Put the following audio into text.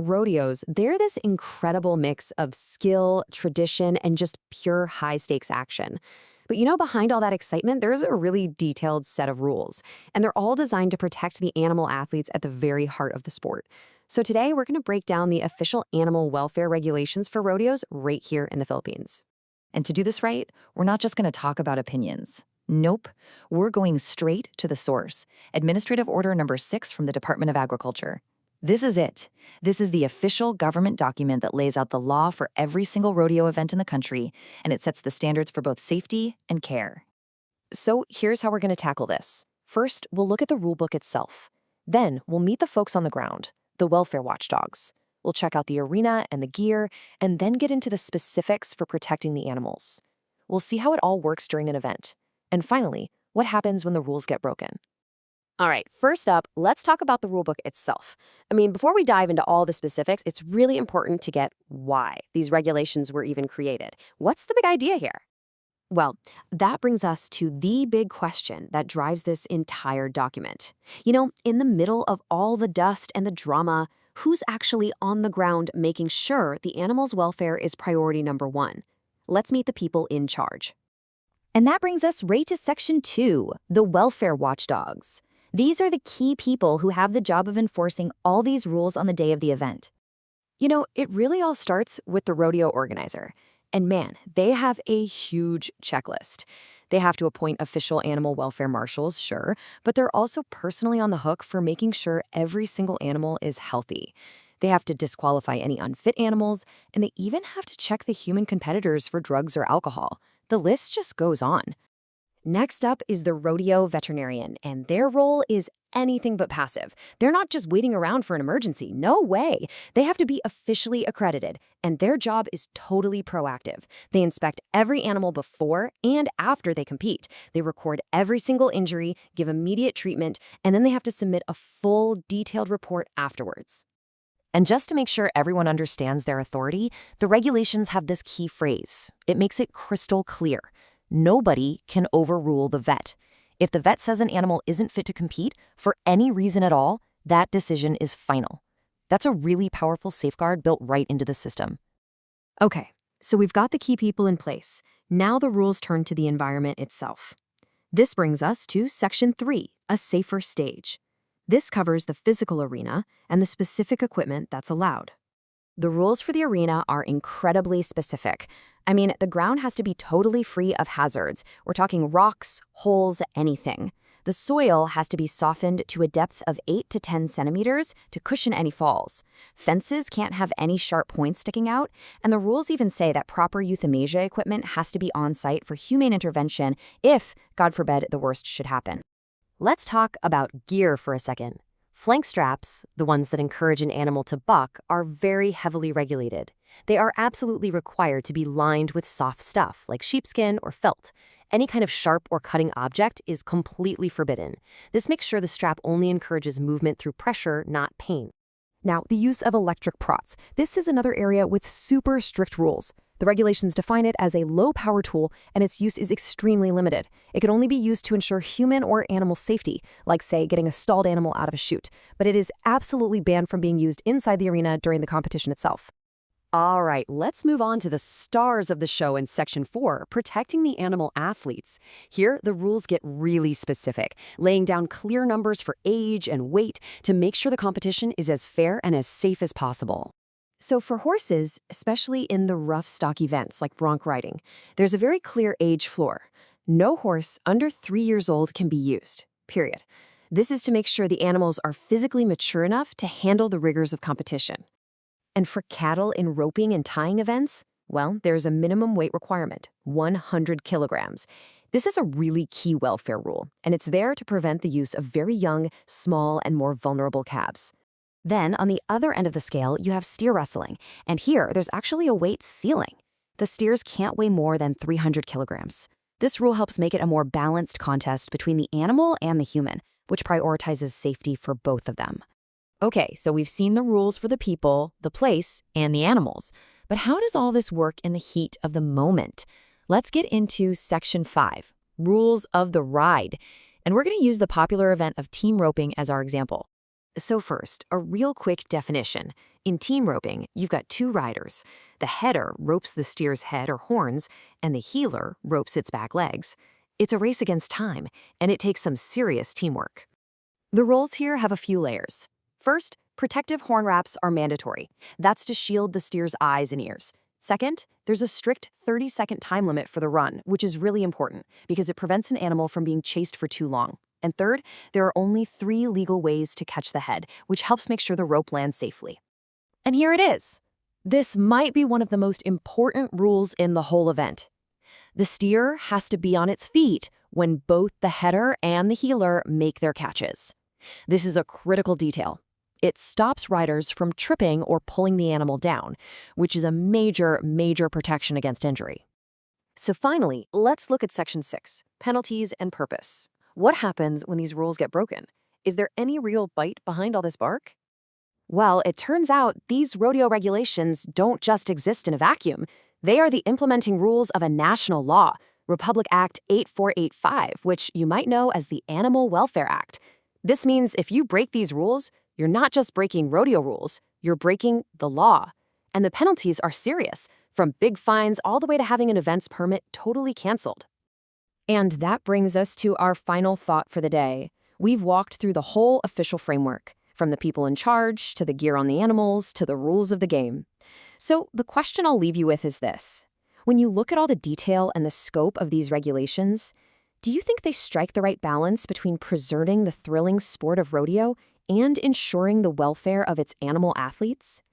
Rodeos, they're this incredible mix of skill, tradition, and just pure high-stakes action. But behind all that excitement, there's a really detailed set of rules, and they're all designed to protect the animal athletes at the very heart of the sport. So today, we're going to break down the official animal welfare regulations for rodeos right here in the Philippines. And to do this right, we're not just going to talk about opinions. Nope, we're going straight to the source. Administrative Order Number 6 from the Department of Agriculture. This is it. This is the official government document that lays out the law for every single rodeo event in the country, and it sets the standards for both safety and care. So here's how we're going to tackle this. First, we'll look at the rulebook itself. Then, we'll meet the folks on the ground, the welfare watchdogs. We'll check out the arena and the gear, and then get into the specifics for protecting the animals. We'll see how it all works during an event. And finally, what happens when the rules get broken. All right, first up, let's talk about the rulebook itself. Before we dive into all the specifics, it's really important to get why these regulations were even created. What's the big idea here? Well, that brings us to the big question that drives this entire document. In the middle of all the dust and the drama, who's actually on the ground making sure the animals' welfare is priority number one? Let's meet the people in charge. And that brings us right to Section 2, the welfare watchdogs. These are the key people who have the job of enforcing all these rules on the day of the event. It really all starts with the rodeo organizer. And man, they have a huge checklist. They have to appoint official animal welfare marshals, sure, but they're also personally on the hook for making sure every single animal is healthy. They have to disqualify any unfit animals, and they even have to check the human competitors for drugs or alcohol. The list just goes on. Next up is the rodeo veterinarian, and their role is anything but passive. They're not just waiting around for an emergency. No way. They have to be officially accredited, and their job is totally proactive. They inspect every animal before and after they compete. They record every single injury, give immediate treatment, and then they have to submit a full, detailed report afterwards. And just to make sure everyone understands their authority, the regulations have this key phrase. It makes it crystal clear. Nobody can overrule the vet. If the vet says an animal isn't fit to compete for any reason at all, that decision is final. That's a really powerful safeguard built right into the system. Okay, so we've got the key people in place. Now the rules turn to the environment itself. This brings us to Section 3, a safer stage. This covers the physical arena and the specific equipment that's allowed. The rules for the arena are incredibly specific. The ground has to be totally free of hazards. We're talking rocks, holes, anything. The soil has to be softened to a depth of 8 to 10 centimeters to cushion any falls. Fences can't have any sharp points sticking out, and the rules even say that proper euthanasia equipment has to be on site for humane intervention if, God forbid, the worst should happen. Let's talk about gear for a second. Flank straps, the ones that encourage an animal to buck, are very heavily regulated. They are absolutely required to be lined with soft stuff like sheepskin or felt. Any kind of sharp or cutting object is completely forbidden. This makes sure the strap only encourages movement through pressure, not pain. Now, the use of electric prods. This is another area with super strict rules. The regulations define it as a low-power tool, and its use is extremely limited. It can only be used to ensure human or animal safety, like, say, getting a stalled animal out of a chute. But it is absolutely banned from being used inside the arena during the competition itself. All right, let's move on to the stars of the show in Section 4, protecting the animal athletes. Here, the rules get really specific, laying down clear numbers for age and weight to make sure the competition is as fair and as safe as possible. So for horses, especially in the rough stock events like bronc riding, there's a very clear age floor. No horse under 3 years old can be used, period. This is to make sure the animals are physically mature enough to handle the rigors of competition. And for cattle in roping and tying events, well, there's a minimum weight requirement, 100 kilograms. This is a really key welfare rule, and it's there to prevent the use of very young, small, and more vulnerable calves. Then, on the other end of the scale, you have steer wrestling, and here there's actually a weight ceiling. The steers can't weigh more than 300 kilograms. This rule helps make it a more balanced contest between the animal and the human, which prioritizes safety for both of them. Okay, so we've seen the rules for the people, the place, and the animals. But how does all this work in the heat of the moment? Let's get into Section 5, Rules of the Ride. And we're going to use the popular event of team roping as our example. So first, a real quick definition. In team roping, you've got two riders. The header ropes the steer's head or horns, and the heeler ropes its back legs. It's a race against time, and it takes some serious teamwork. The roles here have a few layers. First, protective horn wraps are mandatory. That's to shield the steer's eyes and ears. Second, there's a strict 30-second time limit for the run, which is really important because it prevents an animal from being chased for too long. And third, there are only 3 legal ways to catch the head, which helps make sure the rope lands safely. And here it is. This might be one of the most important rules in the whole event. The steer has to be on its feet when both the header and the heeler make their catches. This is a critical detail. It stops riders from tripping or pulling the animal down, which is a major, major protection against injury. So finally, let's look at Section 6, penalties and purpose. What happens when these rules get broken? Is there any real bite behind all this bark? Well, it turns out these rodeo regulations don't just exist in a vacuum. They are the implementing rules of a national law, Republic Act 8485, which you might know as the Animal Welfare Act. This means if you break these rules, you're not just breaking rodeo rules, you're breaking the law. And the penalties are serious, from big fines all the way to having an event's permit totally canceled. And that brings us to our final thought for the day. We've walked through the whole official framework, from the people in charge, to the gear on the animals, to the rules of the game. So the question I'll leave you with is this. When you look at all the detail and the scope of these regulations, do you think they strike the right balance between preserving the thrilling sport of rodeo and ensuring the welfare of its animal athletes?